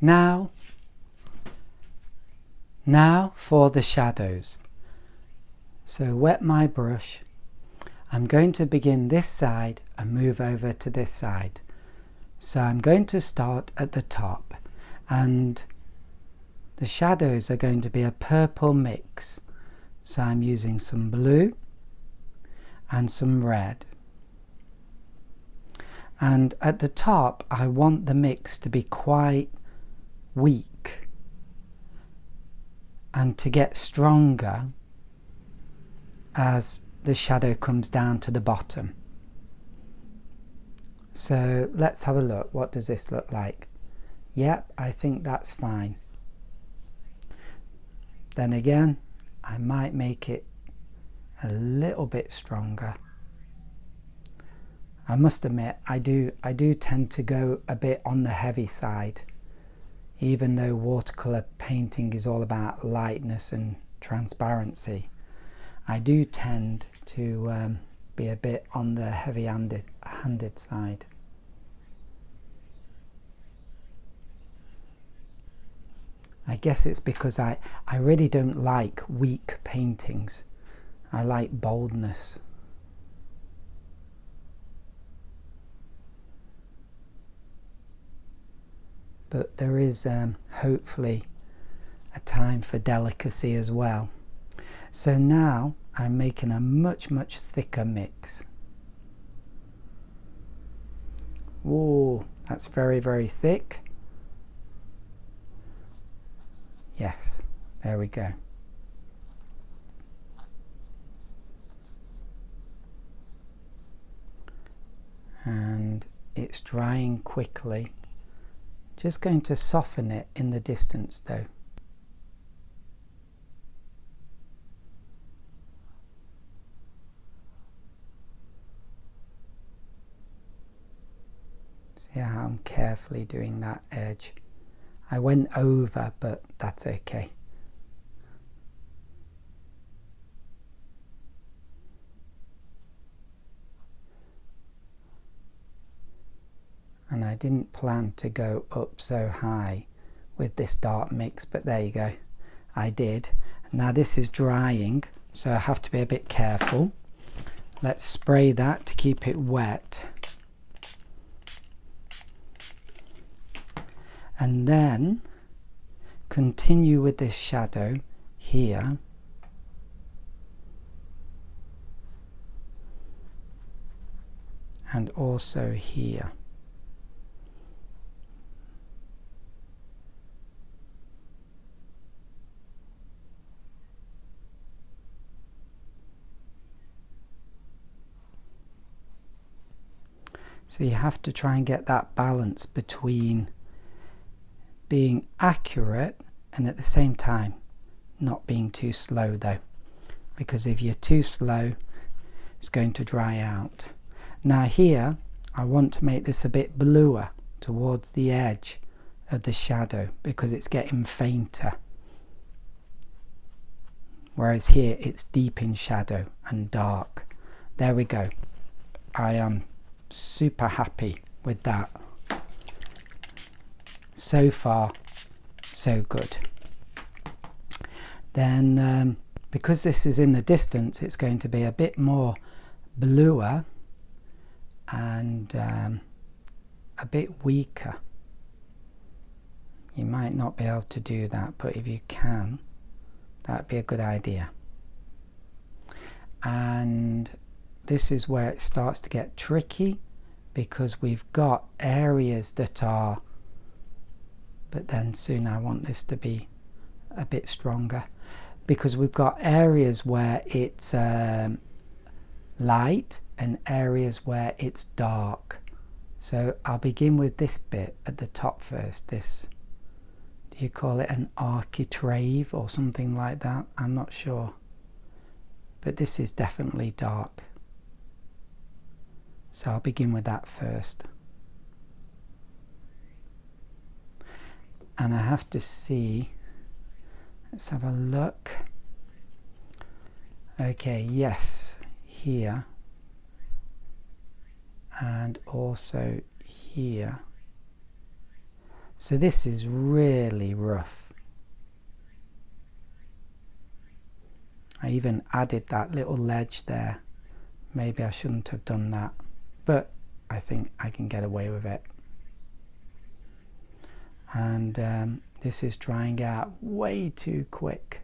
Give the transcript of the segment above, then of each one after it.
Now for the shadows. So wet my brush. I'm going to begin this side and move over to this side. So I'm going to start at the top, and the shadows are going to be a purple mix. So I'm using some blue and some red. And at the top I want the mix to be quite weak and to get stronger as the shadow comes down to the bottom. So let's have a look. What does this look like? Yep, I think that's fine. Then again, I might make it a little bit stronger. I must admit, I do tend to go a bit on the heavy side, even though watercolour painting is all about lightness and transparency. I do tend to be a bit on the heavy-handed side. I guess it's because I really don't like weak paintings. I like boldness. But there is hopefully a time for delicacy as well. So now I'm making a much thicker mix. Whoa, that's very thick. Yes, there we go. And it's drying quickly. Just going to soften it in the distance though. See how I'm carefully doing that edge. I went over, but that's okay. And I didn't plan to go up so high with this dark mix, but there you go, I did. Now this is drying, so I have to be a bit careful. Let's spray that to keep it wet. And then continue with this shadow here. And also here. So you have to try and get that balance between being accurate and at the same time not being too slow though, because if you're too slow it's going to dry out. Now here I want to make this a bit bluer towards the edge of the shadow because it's getting fainter, whereas here it's deep in shadow and dark. There we go. I am super happy with that. So far so good. Then because this is in the distance, it's going to be a bit more bluer and a bit weaker. You might not be able to do that, but if you can, that'd be a good idea. And this is where it starts to get tricky, because we've got areas that are, but then soon I want this to be a bit stronger, because we've got areas where it's light and areas where it's dark. So I'll begin with this bit at the top first. This, do you call it an architrave or something like that? I'm not sure, but this is definitely dark. So I'll begin with that first. And I have to see, let's have a look. Okay, yes, here. And also here. So this is really rough. I even added that little ledge there. Maybe I shouldn't have done that, but I think I can get away with it. And this is drying out way too quick.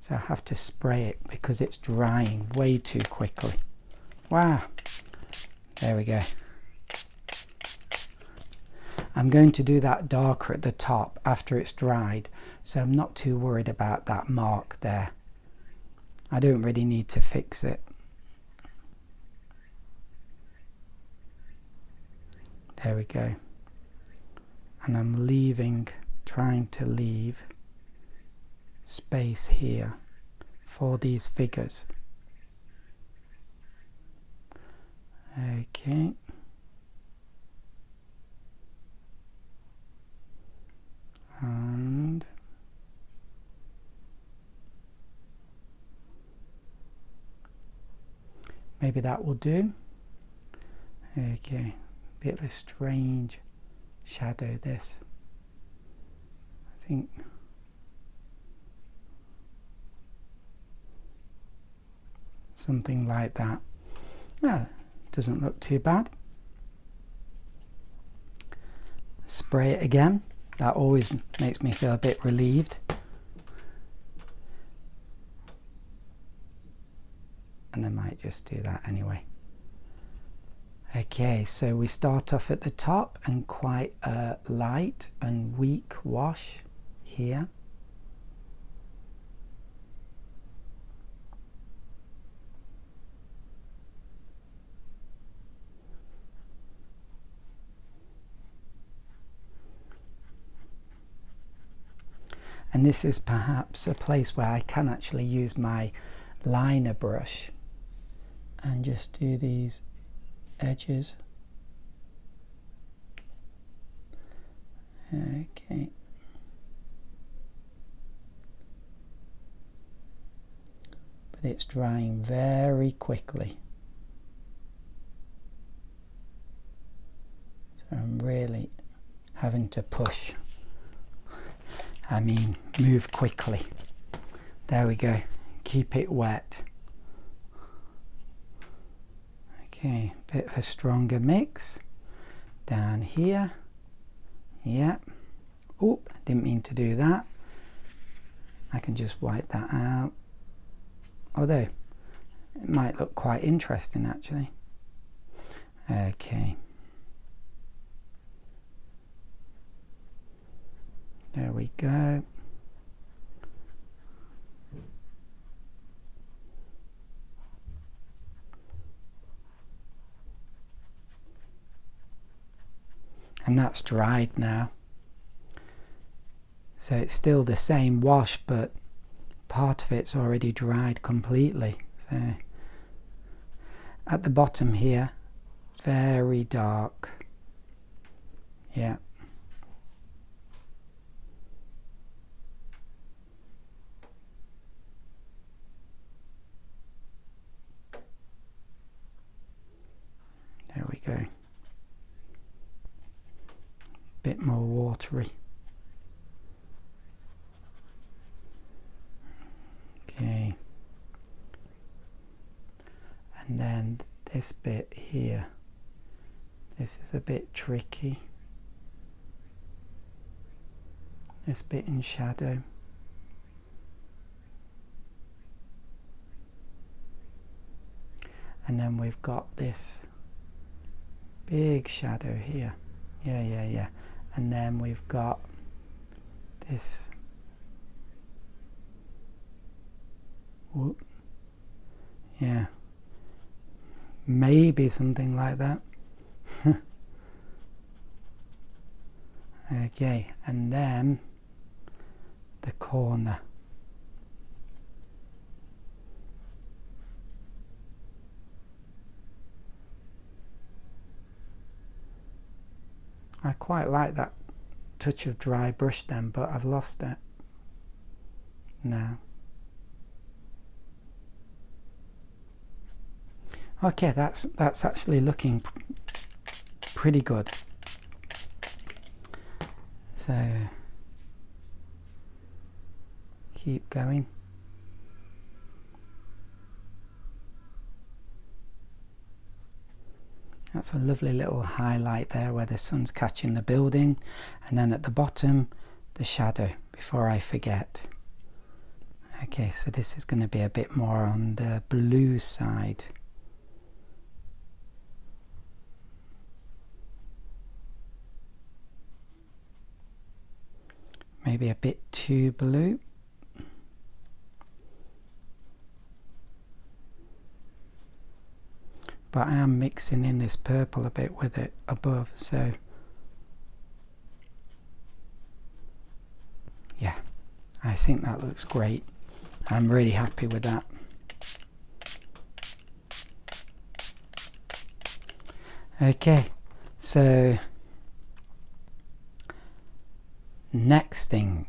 So I have to spray it because it's drying way too quickly. Wow, there we go. I'm going to do that darker at the top after it's dried, so I'm not too worried about that mark there. I don't really need to fix it. There we go. And I'm trying to leave space here for these figures. Okay. And maybe that will do. Okay, bit of a strange shadow this. I think something like that. Well, doesn't look too bad. Spray it again. That always makes me feel a bit relieved. And I might just do that anyway. Okay, so we start off at the top and quite a light and weak wash here. And this is perhaps a place where I can actually use my liner brush and just do these edges. Okay. But it's drying very quickly. So I'm really having to push. I mean, move quickly. There we go. Keep it wet. Okay, bit of a stronger mix. Down here. Yep. Oh, didn't mean to do that. I can just wipe that out. Although, it might look quite interesting actually. Okay. There we go. And that's dried now. So it's still the same wash, but part of it's already dried completely. So at the bottom here, very dark. Yeah. There we go. Bit more watery. Okay. And then this bit here. This is a bit tricky. This bit in shadow. And then we've got this big shadow here. Yeah. And then we've got this. Whoop. Yeah. Maybe something like that. Okay, and then the corner. I quite like that touch of dry brush then, but I've lost it. now. Okay, that's actually looking pretty good. So keep going. That's a lovely little highlight there where the sun's catching the building, and then at the bottom the shadow, before I forget. Okay, so this is going to be a bit more on the blue side. Maybe a bit too blue. But I am mixing in this purple a bit with it above, so yeah, I think that looks great. I'm really happy with that. Okay, so next thing